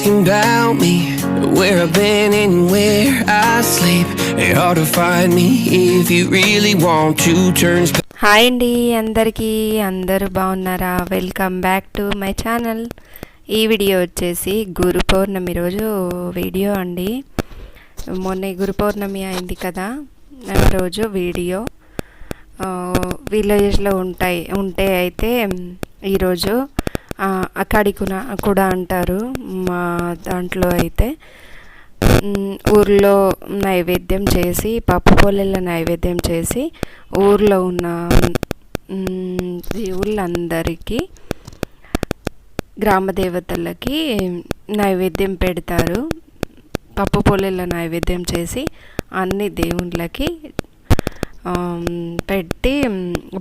thinking about me, where I've been and where I sleep. It's hard to find me if you really want to turn. Hi అండి అందరికీ, అందరూ బాగున్నారా? Welcome back to my channel. ఈ video వచ్చేసి గురు పౌర్ణమి రోజు video అండి. మొన్న గురు పౌర్ణమి అయింది కదా, రోజు వీడియో. విలేజ్లో ఉంటే అయితే ఈరోజు అక్కడి కూడా అంటారు. మా దాంట్లో అయితే ఊర్లో నైవేద్యం చేసి, పప్పు పొల్లెల నైవేద్యం చేసి ఊర్లో ఉన్న దేవుళ్ళందరికీ, గ్రామ దేవతలకి నైవేద్యం పెడతారు. పప్పు పొల్లెల నైవేద్యం చేసి అన్ని దేవుళ్ళకి పెట్టి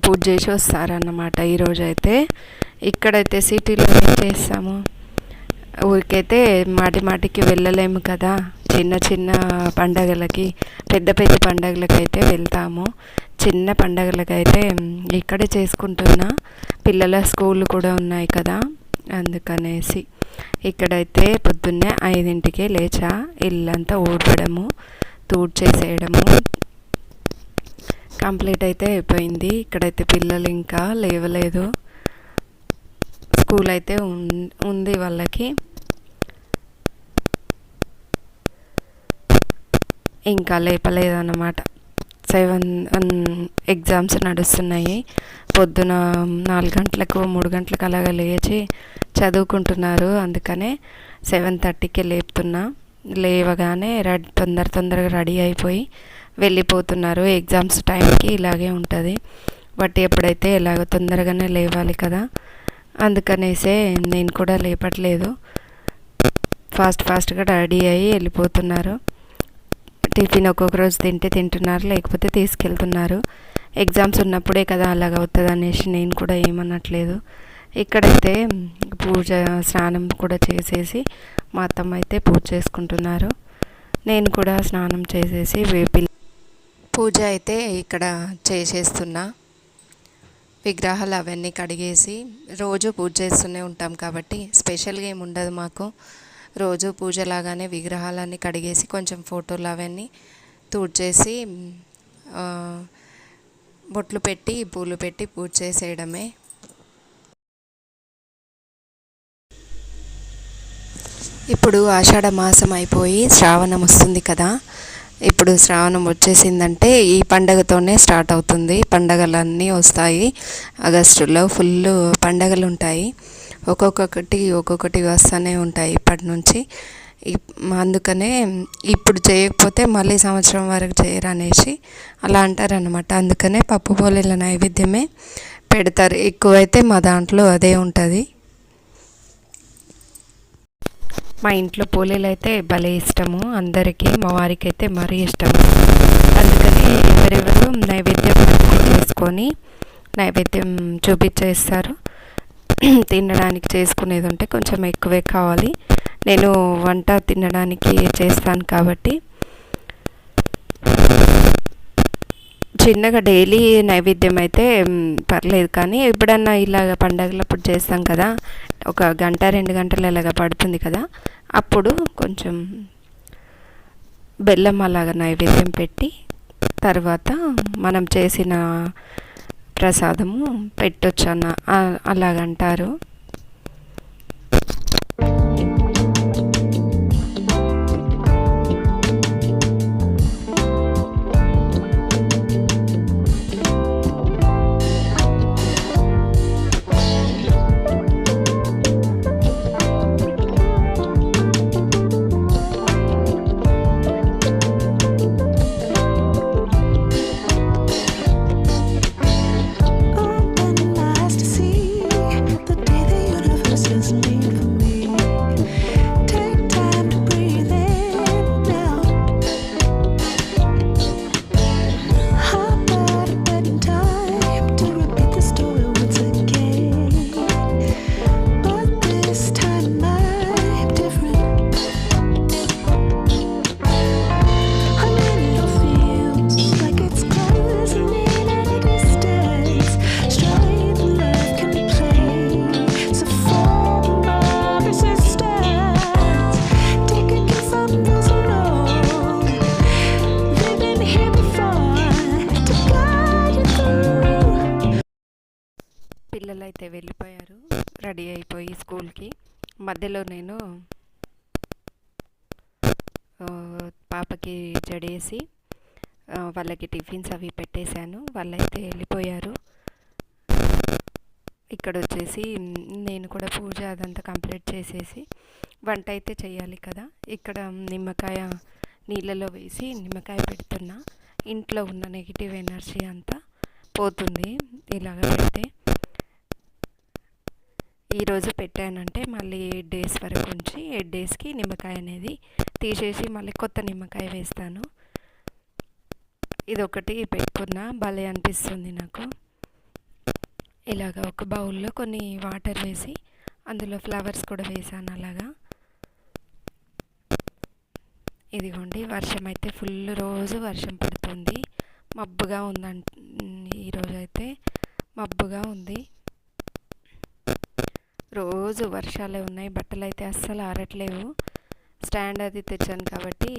పూజ చేసి వస్తారన్నమాట. ఈరోజు అయితే ఇక్కడైతే సిటీలో ఏం చేస్తాము, ఊరికైతే మాటికి వెళ్ళలేము కదా. చిన్న చిన్న పండగలకి, పెద్ద పండగలకి అయితే వెళ్తాము. చిన్న పండగలకైతే ఇక్కడే చేసుకుంటున్నా. పిల్లల స్కూల్ కూడా ఉన్నాయి కదా, అందుకనేసి ఇక్కడైతే పొద్దున్నే 5 లేచా. ఇల్లంతా ఊడవడము, తూడ్చేసేయడము కంప్లీట్ అయితే అయిపోయింది. ఇక్కడైతే పిల్లలు ఇంకా లేవలేదు. స్కూల్ అయితే ఉంది వాళ్ళకి. ఇంకా లేపలేదన్నమాట. 7 ఎగ్జామ్స్ నడుస్తున్నాయి. పొద్దున 4 గంటలకు 3 గంటలకు అలాగ లేచి చదువుకుంటున్నారు. అందుకనే 7:30కి లేపుతున్నా. లేవగానే తొందరగా రెడీ అయిపోయి వెళ్ళిపోతున్నారు. ఎగ్జామ్స్ టైంకి ఇలాగే ఉంటుంది. బట్ ఎప్పుడైతే ఇలాగ తొందరగానే లేవాలి కదా, అందుకనేసే నేను కూడా లేపట్లేదు. ఫాస్ట్గా రెడీ అయ్యి వెళ్ళిపోతున్నారు. టిఫిన్ ఒక్కొక్క రోజు తింటున్నారు, లేకపోతే తీసుకెళ్తున్నారు. ఎగ్జామ్స్ ఉన్నప్పుడే కదా అలాగ అవుతుంది అనేసి నేను కూడా ఏమనట్లేదు. ఇక్కడైతే పూజ, స్నానం కూడా చేసేసి మా అత్తమ్మ అయితే పూజ చేసుకుంటున్నారు. నేను కూడా స్నానం చేసేసి పూజ అయితే ఇక్కడ చేసేస్తున్నా. విగ్రహాలు అవన్నీ కడిగేసి రోజు పూజ చేస్తూనే ఉంటాం కాబట్టి స్పెషల్గా ఏమి ఉండదు మాకు. రోజు పూజలాగానే విగ్రహాలన్నీ కడిగేసి కొంచెం ఫోటోలు అవన్నీ తుడిచేసి బొట్లు పెట్టి, పూలు పెట్టి పూజ చేసేయడమే. ఇప్పుడు ఆషాఢ మాసం అయిపోయి శ్రావణం వస్తుంది కదా. ఇప్పుడు శ్రావణం వచ్చేసిందంటే ఈ పండగతోనే స్టార్ట్ అవుతుంది. పండగలన్నీ వస్తాయి. ఆగస్టులో ఫుల్ పండగలు ఉంటాయి. ఒక్కొక్కటి వస్తూనే ఉంటాయి ఇప్పటి నుంచి. అందుకనే ఇప్పుడు చేయకపోతే మళ్ళీ సంవత్సరం వరకు చేయరు అనేసి అలా అంటారనమాట. అందుకనే పప్పు పొల్లెల నైవేద్యమే పెడతారు. ఎక్కువైతే మా దాంట్లో అదే ఉంటుంది. మా ఇంట్లో పోలేలు అయితే భలే ఇష్టము అందరికీ. మా వారికి అయితే మరీ ఇష్టము. అందుకని ఎవరెవరు నైవేద్యం చేసుకొని నైవేద్యం చూపించేస్తారు. తినడానికి చేసుకునేది ఉంటే కొంచెం ఎక్కువే కావాలి. నేను వంట తినడానికి చేస్తాను కాబట్టి చిన్నగా డైలీ నైవేద్యం అయితే పర్లేదు. కానీ ఎప్పుడన్నా ఇలాగ పండగలప్పుడు చేస్తాం కదా, 1 గంట 2 గంటలు ఇలాగ పడుతుంది కదా, అప్పుడు కొంచెం బెల్లం అలాగ నైవేద్యం పెట్టి తర్వాత మనం చేసిన ప్రసాదము పెట్టొచ్చు అలాగంటారు. Last to see the day అయితే వెళ్ళిపోయారు రెడీ అయిపోయి స్కూల్కి. మధ్యలో నేను పాపకి జడేసి వాళ్ళకి టిఫిన్స్ అవి పెట్టేశాను. వాళ్ళైతే వెళ్ళిపోయారు. ఇక్కడ వచ్చేసి నేను కూడా పూజ అదంతా కంప్లీట్ చేసేసి వంట అయితే చేయాలి కదా. ఇక్కడ నిమ్మకాయ నీళ్ళలో వేసి నిమ్మకాయ పెడుతున్నా. ఇంట్లో ఉన్న నెగిటివ్ ఎనర్జీ అంతా పోతుంది ఇలాగ పెడితే. ఈరోజు పెట్టానంటే మళ్ళీ 8 days వరకు ఉంచి 8 daysకి నిమ్మకాయ అనేది తీసేసి మళ్ళీ కొత్త నిమ్మకాయ వేస్తాను. ఇదొకటి పెట్టుకున్నా భలే అనిపిస్తుంది నాకు. ఇలాగ ఒక బౌల్లో కొన్ని వాటర్ వేసి అందులో ఫ్లవర్స్ కూడా వేసాను అలాగా. ఇదిగోండి, వర్షం అయితే ఫుల్ రోజు వర్షం పడుతుంది. మబ్బుగా ఉందంట, ఈరోజు అయితే మబ్బుగా ఉంది. రోజు వర్షాలే ఉన్నాయి. బట్టలు అయితే అస్సలు ఆరట్లేవు. స్టాండ్ అది తెచ్చాను కాబట్టి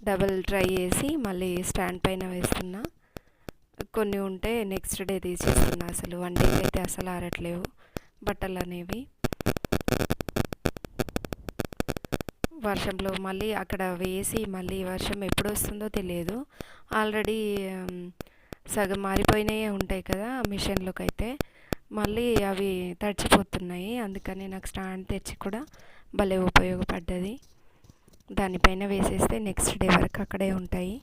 డబల్ ట్రై చేసి మళ్ళీ స్టాండ్ పైన వేస్తున్నా. కొన్ని ఉంటే నెక్స్ట్ డే తీసేస్తున్నా. అసలు 1 day అయితే అసలు ఆరట్లేవు బట్టలు అనేవి. వర్షంలో మళ్ళీ అక్కడ వేసి మళ్ళీ వర్షం ఎప్పుడు వస్తుందో తెలియదు. ఆల్రెడీ సగం మారిపోయినాయే ఉంటాయి కదా మిషన్లోకి అయితే. మళ్ళీ అవి తడిచిపోతున్నాయి. అందుకని నాకు స్టాండ్ తెచ్చి కూడా భలే ఉపయోగపడ్డది. దానిపైన వేసేస్తే నెక్స్ట్ డే వరకు అక్కడే ఉంటాయి.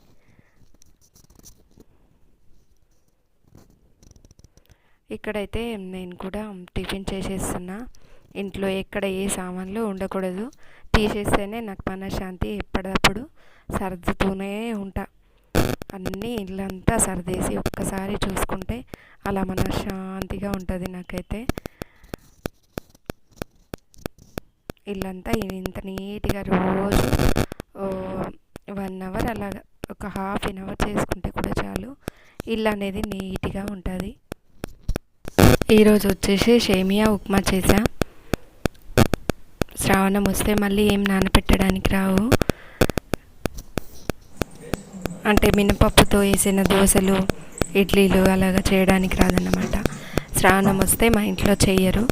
ఇక్కడైతే నేను కూడా టిఫిన్ చేసేస్తున్నా. ఇంట్లో ఎక్కడ ఏ సామాన్లు ఉండకూడదు, తీసేస్తేనే నాకు మనశ్శాంతి. ఎప్పటికప్పుడు సర్దుతూనే ఉంటా. అన్నీ ఇల్లంతా సర్దేసి ఒక్కసారి చూసుకుంటే అలా మనశ్శాంతిగా ఉంటుంది నాకైతే. ఇల్లంతా ఇంత నీట్గా రోజు 1 hour అలాగా ఒక ½ an hour చేసుకుంటే కూడా చాలు, ఇల్లు అనేది నీట్గా ఉంటుంది. ఈరోజు వచ్చేసి సేమియా ఉప్మా చేసా. శ్రావణం వస్తే మళ్ళీ ఏం నానపెట్టడానికి రావు. అంటే మినపప్పుతో వేసిన దోశలు, ఇడ్లీలు అలాగా చేయడానికి రాదన్నమాట. శ్రావణం వస్తే మా ఇంట్లో చెయ్యరు.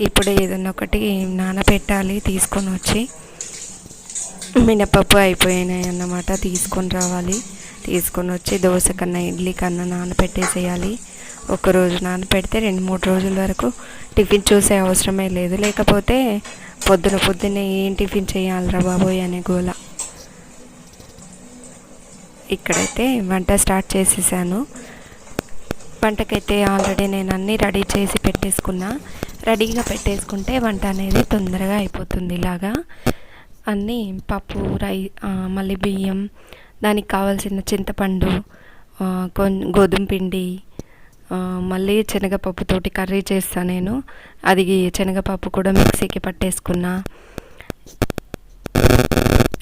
ఇప్పుడు ఏదన్నా ఒకటి నానపెట్టాలి తీసుకొని వచ్చి. మినపప్పు అయిపోయినాయి అన్నమాట, తీసుకొని రావాలి. తీసుకొని వచ్చి దోశ కన్నా ఇడ్లీ కన్నా నానపెట్టేసేయాలి. ఒకరోజు నానపెడితే 2-3 రోజుల వరకు టిఫిన్ చూసే అవసరమే లేదు. లేకపోతే పొద్దున్నే ఏం టిఫిన్ చేయాలిరా బాబోయ్ అనే గోల. ఇక్కడైతే వంట స్టార్ట్ చేసేసాను. వంటకైతే ఆల్రెడీ నేను అన్నీ రెడీ చేసి పెట్టేసుకున్నా. రెడీగా పెట్టేసుకుంటే వంట అనేది తొందరగా అయిపోతుంది. ఇలాగా అన్నీ పప్పు, మళ్ళీ బియ్యం, దానికి కావాల్సిన చింతపండు, గోధుమ పిండి, మళ్ళీ శనగపప్పుతోటి కర్రీ చేస్తాను నేను. అది శనగపప్పు కూడా మిక్సీకి పట్టేసుకున్నా.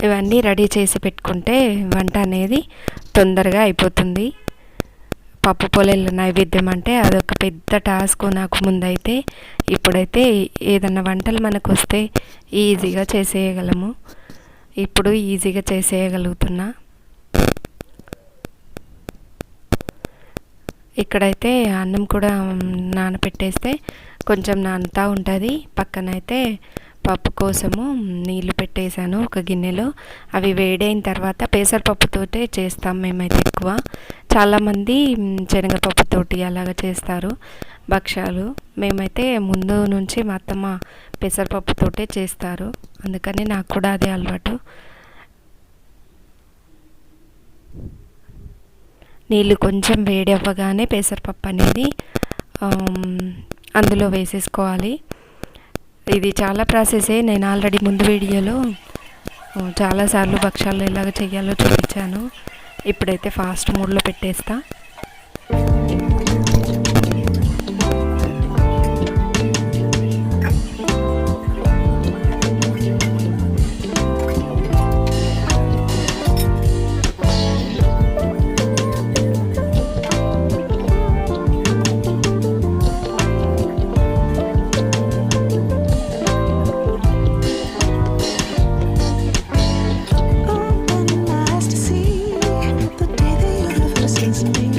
ఇవన్నీ రెడీ చేసి పెట్టుకుంటే వంట అనేది తొందరగా అయిపోతుంది. పప్పు పొలేళ్ళ నైవేద్యం అంటే అదొక పెద్ద టాస్క్ నాకు ముందైతే. ఇప్పుడైతే ఏదన్నా వంటలు మనకు వస్తే ఈజీగా చేసేయగలము. ఇప్పుడు ఈజీగా చేసేయగలుగుతున్నా. ఇక్కడైతే అన్నం కూడా నానపెట్టేస్తే కొంచెం నానుతూ ఉంటుంది. పక్కనైతే పప్పు కోసము నీళ్లు పెట్టేశాను ఒక గిన్నెలో. అవి వేడైన తర్వాత పెసరపప్పుతోటే చేస్తాం మేమైతే ఎక్కువ. చాలామంది శనగపప్పుతోటి అలాగ చేస్తారు భక్షాలు. మేమైతే ముందు నుంచి మా అత్తమ్మ పెసరపప్పుతోటే చేస్తారు, అందుకని నాకు కూడా అదే అలవాటు. నీళ్ళు కొంచెం వేడి అవ్వగానే పెసరపప్పు అనేది అందులో వేసేసుకోవాలి. ఇది చాలా ప్రాసెసే. నేను ఆల్రెడీ ముందు వీడియోలో చాలాసార్లు భక్షాలు ఎలాగ చేయాలో చూపించాను. ఇప్పుడైతే ఫాస్ట్ మోడ్లో పెట్టేస్తా. Open my eyes to see the day the universe is made.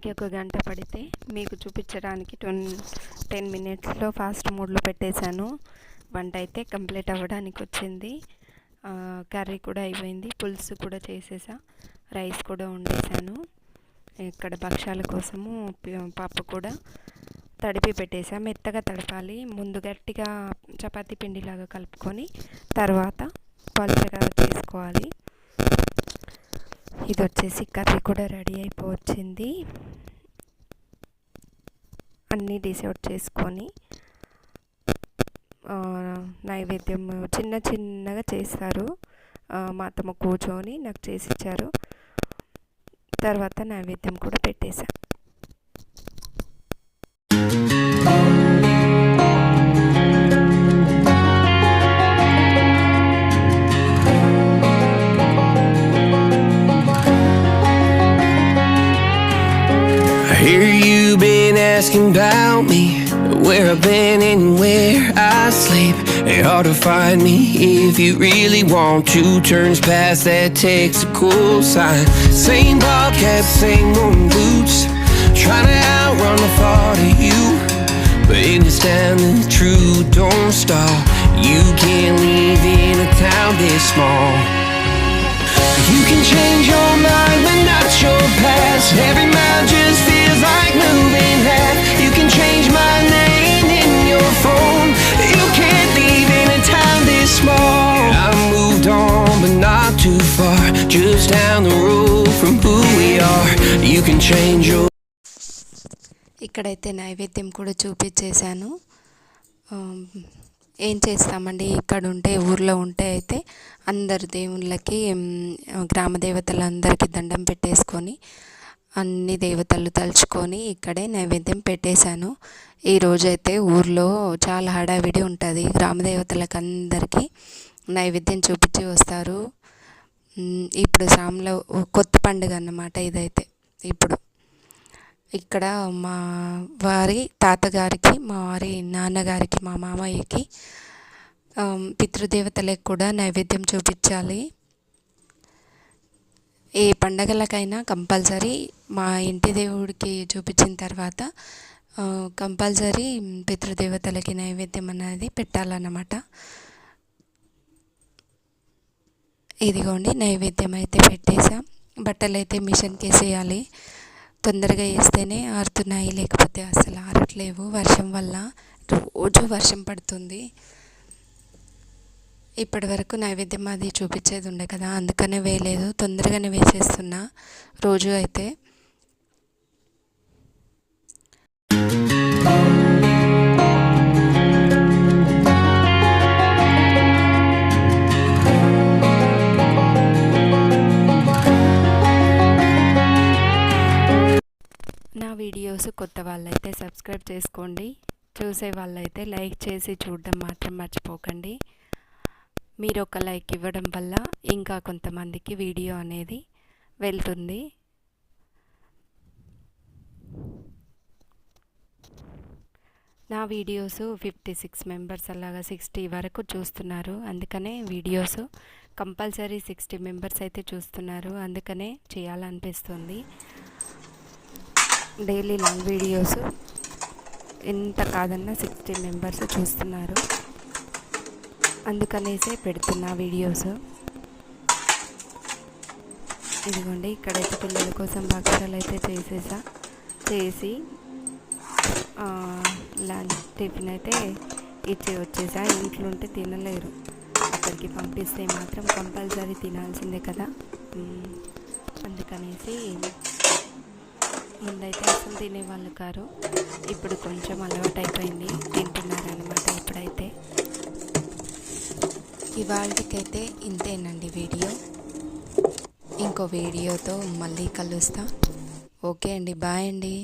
చేయడానికి 1 గంట పడితే మీకు చూపించడానికి 10 మినిట్స్లో ఫాస్ట్ మోడ్లో పెట్టేశాను. వంట అయితే కంప్లీట్ అవ్వడానికి వచ్చింది. కర్రీ కూడా అయిపోయింది, పులుసు కూడా చేసేసా, రైస్ కూడా వండేసాను. ఇక్కడ భక్షాల కోసము పప్పు కూడా తడిపి పెట్టేసా. మెత్తగా తడపాలి, ముందు గట్టిగా చపాతీ పిండిలాగా కలుపుకొని తర్వాత పలుచగా చేసుకోవాలి. ఇది వచ్చేసి కర్రీ కూడా రెడీ అయిపోవచ్చింది. అన్నీ డిసైడ్ చేసుకొని నైవేద్యం చిన్నగా చేస్తారు. మా అత్తమ్మ కూర్చొని నాకు చేసి ఇచ్చారు. తర్వాత నైవేద్యం కూడా పెట్టేశా. I hear you been asking about me, where I've been and where I sleep. It's hard to find me if you really want to. Turns past that takes a cool sign. Same bobcat, same moon boots, trying to outrun the thought of you. But in you stand the truth, don't stop. You can't leave in a town this small. You can change your mind but not your past. Every mile just feels like moving half. You can change my name in your phone. You can't leave in a town this small. I moved on but not too far, just down the road from who we are. You can change your. ఇక్కడైతే నైవేద్యం కూడా చూపించేశాను. ఏం చేస్తామండి, ఇక్కడ ఉంటే ఊర్లో ఉంటే అయితే అందరు దేవుళ్ళకి గ్రామ దేవతలందరికీ దండం పెట్టేసుకొని అన్ని దేవతలు తలుచుకొని ఇక్కడే నైవేద్యం పెట్టేశాను. ఈరోజైతే ఊర్లో చాలా హడావిడి ఉంటుంది. గ్రామ దేవతలకు అందరికీ నైవేద్యం చూపించి వస్తారు. ఇప్పుడు సాంలో కొత్త పండుగ అన్నమాట ఇదైతే. ఇప్పుడు ఇక్కడ మా వారి తాతగారికి, మా వారి నాన్నగారికి, మా మామయ్యకి పితృదేవతలకు కూడా నైవేద్యం చూపించాలి. ఏ పండగలకైనా కంపల్సరీ మా ఇంటి దేవుడికి చూపించిన తర్వాత కంపల్సరీ పితృదేవతలకి నైవేద్యం అనేది పెట్టాలన్నమాట. ఇదిగోండి నైవేద్యం అయితే పెట్టేసాం. బట్టలు అయితే మిషన్కి వేసేయాలి. తొందరగా వేస్తేనే ఆరుతున్నాయి, లేకపోతే అసలు ఆరట్లేవు. వర్షం వల్ల రోజు వర్షం పడుతుంది. ఇప్పటి వరకు నైవేద్యం అది చూపించేది ఉండే కదా, అందుకనే వేయలేదు. తొందరగానే వేసేస్తున్నా రోజు అయితే. నా వీడియోస్ కొత్త వాళ్ళైతే సబ్స్క్రైబ్ చేసుకోండి, చూసే వాళ్ళైతే లైక్ చేసి చూడడం మాత్రం మర్చిపోకండి. మీరు ఒక లైక్ ఇవ్వడం వల్ల ఇంకా కొంతమందికి వీడియో అనేది వెళ్తుంది. నా వీడియోస్ 56 మెంబర్స్ అలాగా 60 వరకు చూస్తున్నారు. అందుకనే వీడియోస్ కంపల్సరీ 60 మెంబర్స్ అయితే చూస్తున్నారు. అందుకనే చేయాలనిపిస్తుంది. డైలీ లాంగ్ వీడియోస్ ఎంత కాదన్నా 60 మెంబర్స్ చూస్తున్నారు. అందుకనేసే పెడుతున్నా వీడియోస్. ఇదిగోండి ఇక్కడైతే పిల్లల కోసం భక్షాలు అయితే చేసి లంచ్ టిఫిన్ అయితే ఇచ్చి వచ్చేసా. ఇంట్లో ఉంటే తినలేరు, అక్కడికి పంపిస్తే మాత్రం కంపల్సరీ తినాల్సిందే కదా. అందుకనేసి ముందైతే అసలు తినేవాళ్ళు కారు, ఇప్పుడు కొంచెం అలవాటు అయిపోయింది, తింటున్నారు అనమాట ఇప్పుడైతే. ఇవాళకైతే ఇంతేనండి వీడియో. ఇంకో వీడియోతో మళ్ళీ కలుస్తా. ఓకే అండి, బాయ్ అండి.